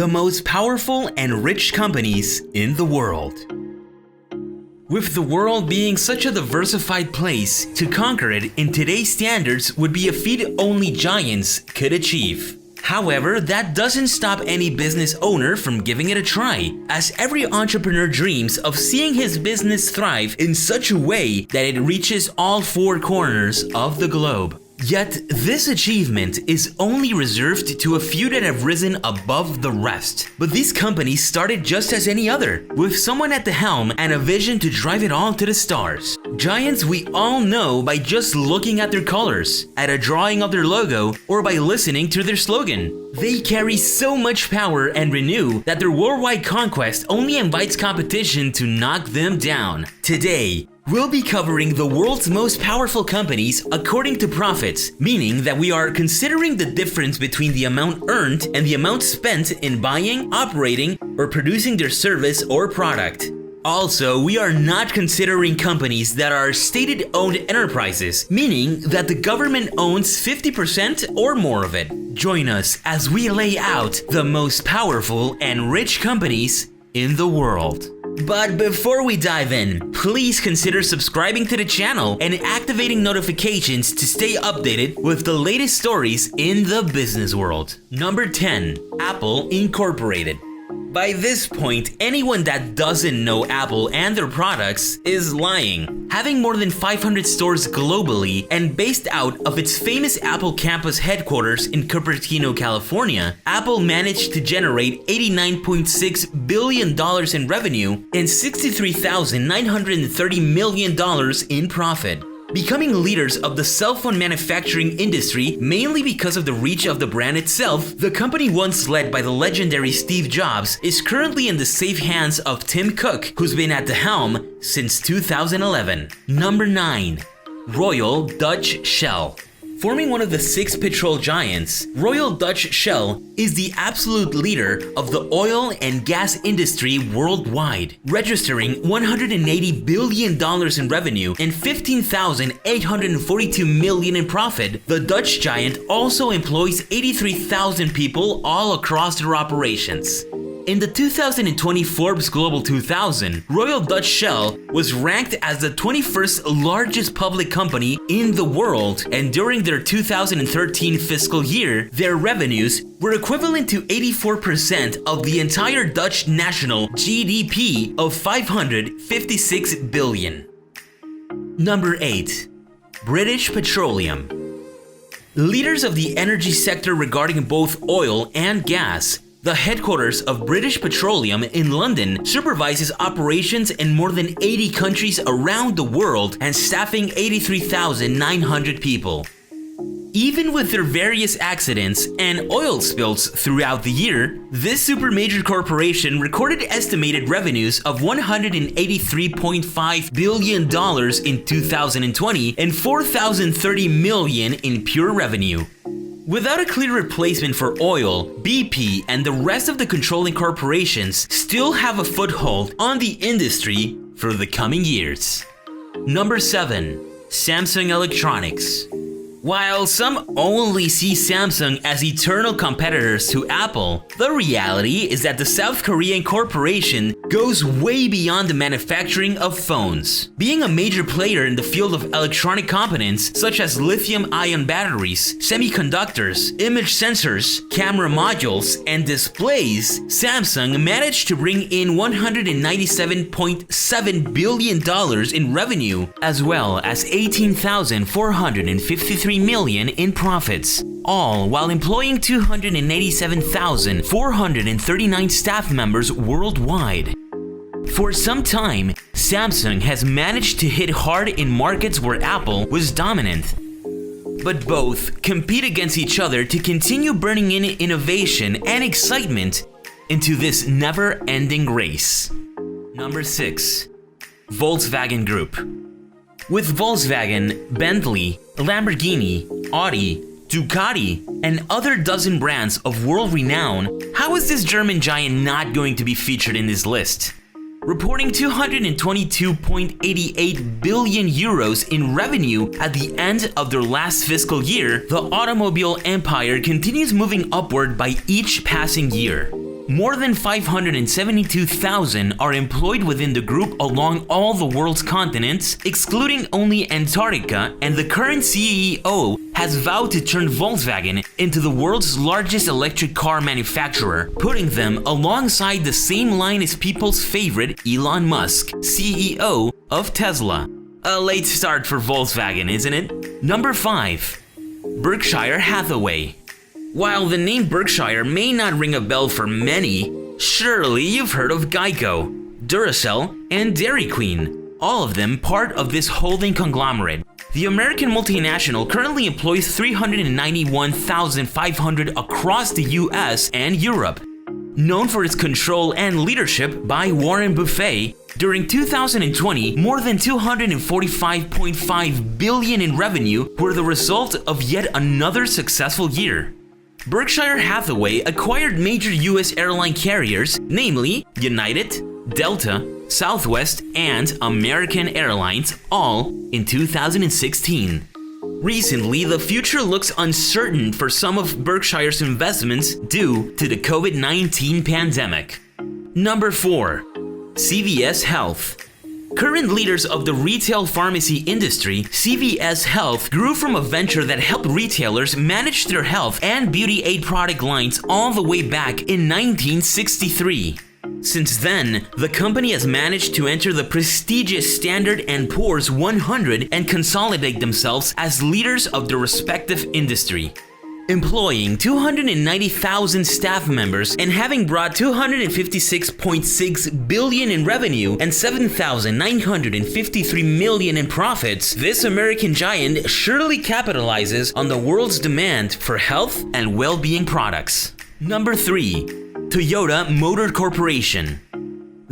the most powerful and rich companies in the world. With the world being such a diversified place, to conquer it in today's standards would be a feat only giants could achieve. However, that doesn't stop any business owner from giving it a try, as every entrepreneur dreams of seeing his business thrive in such a way that it reaches all four corners of the globe. Yet, this achievement is only reserved to a few that have risen above the rest. But these companies started just as any other, with someone at the helm and a vision to drive it all to the stars. Giants we all know by just looking at their colors, at a drawing of their logo, or by listening to their slogan. They carry so much power and renew that their worldwide conquest only invites competition to knock them down. Today, we'll be covering the world's most powerful companies according to profits, meaning that we are considering the difference between the amount earned and the amount spent in buying, operating, or producing their service or product. Also, we are not considering companies that are state-owned enterprises, meaning that the government owns 50% or more of it. Join us as we lay out the most powerful and rich companies in the world. But before we dive in, please consider subscribing to the channel and activating notifications to stay updated with the latest stories in the business world. Number 10. Apple Incorporated. By this point, anyone that doesn't know Apple and their products is lying. Having more than 500 stores globally and based out of its famous Apple campus headquarters in Cupertino, California, Apple managed to generate $89.6 billion in revenue and $63,930 million in profit. Becoming leaders of the cell phone manufacturing industry mainly because of the reach of the brand itself, the company once led by the legendary Steve Jobs is currently in the safe hands of Tim Cook, who's been at the helm since 2011. Number 9. Royal Dutch Shell. Forming one of the 6 petrol giants, Royal Dutch Shell is the absolute leader of the oil and gas industry worldwide, registering $180 billion in revenue and $15,842 million in profit. The Dutch giant also employs 83,000 people all across their operations. In the 2020 Forbes Global 2000, Royal Dutch Shell was ranked as the 21st largest public company in the world, and during their 2013 fiscal year, their revenues were equivalent to 84% of the entire Dutch national GDP of $556 billion. Number 8. British Petroleum. Leaders of the energy sector regarding both oil and gas, the headquarters of British Petroleum in London supervises operations in more than 80 countries around the world and staffing 83,900 people. Even with their various accidents and oil spills throughout the year, this supermajor corporation recorded estimated revenues of $183.5 billion in 2020 and $4,030 million in pure revenue. Without a clear replacement for oil, BP and the rest of the controlling corporations still have a foothold on the industry for the coming years. Number 7. Samsung Electronics. While some only see Samsung as eternal competitors to Apple, the reality is that the South Korean corporation goes way beyond the manufacturing of phones. Being a major player in the field of electronic components such as lithium-ion batteries, semiconductors, image sensors, camera modules, and displays, Samsung managed to bring in $197.7 billion in revenue, as well as $18,453 million in profits, all while employing 287,439 staff members worldwide. For some time, Samsung has managed to hit hard in markets where Apple was dominant. But both compete against each other to continue bringing in innovation and excitement into this never-ending race. Number 6. Volkswagen Group. With Volkswagen, Bentley, Lamborghini, Audi, Ducati, and other dozen brands of world renown, how is this German giant not going to be featured in this list? Reporting 222.88 billion euros in revenue at the end of their last fiscal year, the automobile empire continues moving upward by each passing year. More than 572,000 are employed within the group along all the world's continents, excluding only Antarctica, and the current CEO has vowed to turn Volkswagen into the world's largest electric car manufacturer, putting them alongside the same line as people's favorite Elon Musk, CEO of Tesla. A late start for Volkswagen, isn't it? Number 5. Berkshire Hathaway. While the name Berkshire may not ring a bell for many, surely you've heard of Geico, Duracell, and Dairy Queen, all of them part of this holding conglomerate. The American multinational currently employs 391,500 across the US and Europe. Known for its control and leadership by Warren Buffett, during 2020, more than $245.5 billion in revenue were the result of yet another successful year. Berkshire Hathaway acquired major US airline carriers, namely United, Delta, Southwest, and American Airlines, all in 2016. Recently, the future looks uncertain for some of Berkshire's investments due to the COVID-19 pandemic. Number 4. CVS Health. Current leaders of the retail pharmacy industry, CVS Health grew from a venture that helped retailers manage their health and beauty aid product lines all the way back in 1963. Since then, the company has managed to enter the prestigious Standard & Poor's 100 and consolidate themselves as leaders of their respective industry. Employing 290,000 staff members and having brought $256.6 billion in revenue and $7,953 million in profits, this American giant surely capitalizes on the world's demand for health and well-being products. Number 3. Toyota Motor Corporation.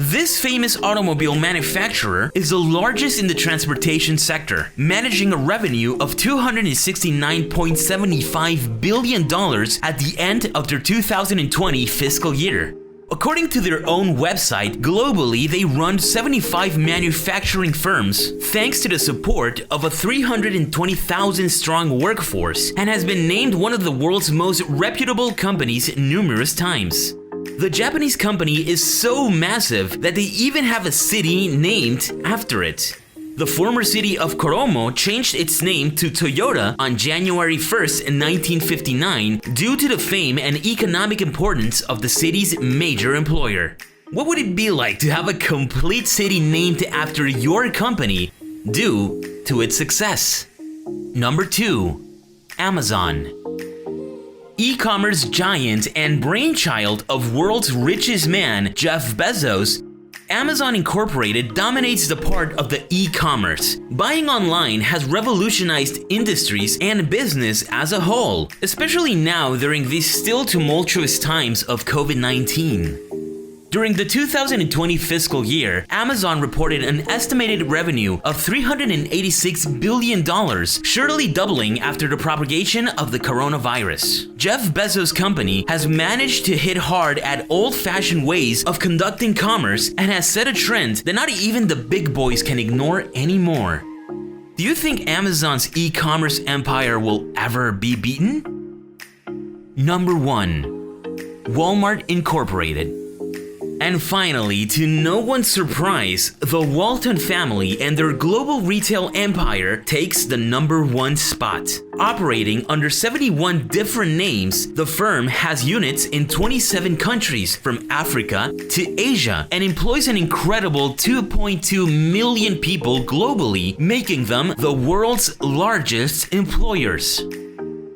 This famous automobile manufacturer is the largest in the transportation sector, managing a revenue of $269.75 billion at the end of their 2020 fiscal year. According to their own website, globally they run 75 manufacturing firms thanks to the support of a 320,000-strong workforce and has been named one of the world's most reputable companies numerous times. The Japanese company is so massive that they even have a city named after it. The former city of Koromo changed its name to Toyota on January 1st, 1959 due to the fame and economic importance of the city's major employer. What would it be like to have a complete city named after your company due to its success? Number 2. Amazon. E-commerce giant and brainchild of world's richest man, Jeff Bezos, Amazon Incorporated dominates the part of the e-commerce. Buying online has revolutionized industries and business as a whole, especially now during these still tumultuous times of COVID-19. During the 2020 fiscal year, Amazon reported an estimated revenue of $386 billion, surely doubling after the propagation of the coronavirus. Jeff Bezos' company has managed to hit hard at old-fashioned ways of conducting commerce and has set a trend that not even the big boys can ignore anymore. Do you think Amazon's e-commerce empire will ever be beaten? Number 1. Walmart Incorporated. And finally, to no one's surprise, the Walton family and their global retail empire takes the number 1 spot. Operating under 71 different names, the firm has units in 27 countries from Africa to Asia and employs an incredible 2.2 million people globally, making them the world's largest employers.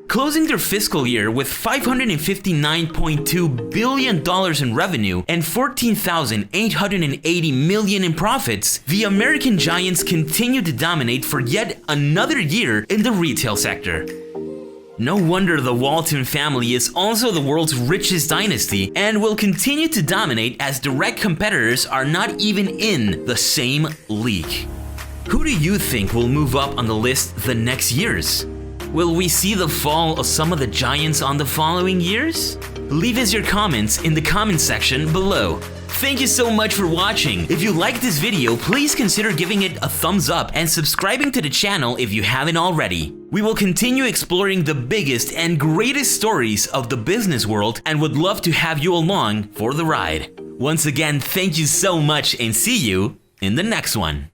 Closing their fiscal year with $559.2 billion in revenue and $14,880 million in profits, the American giants continue to dominate for yet another year in the retail sector. No wonder the Walton family is also the world's richest dynasty and will continue to dominate as direct competitors are not even in the same league. Who do you think will move up on the list the next years? Will we see the fall of some of the giants on the following years? Leave us your comments in the comment section below. Thank you so much for watching. If you liked this video, please consider giving it a thumbs up and subscribing to the channel if you haven't already. We will continue exploring the biggest and greatest stories of the business world and would love to have you along for the ride. Once again, thank you so much and see you in the next one.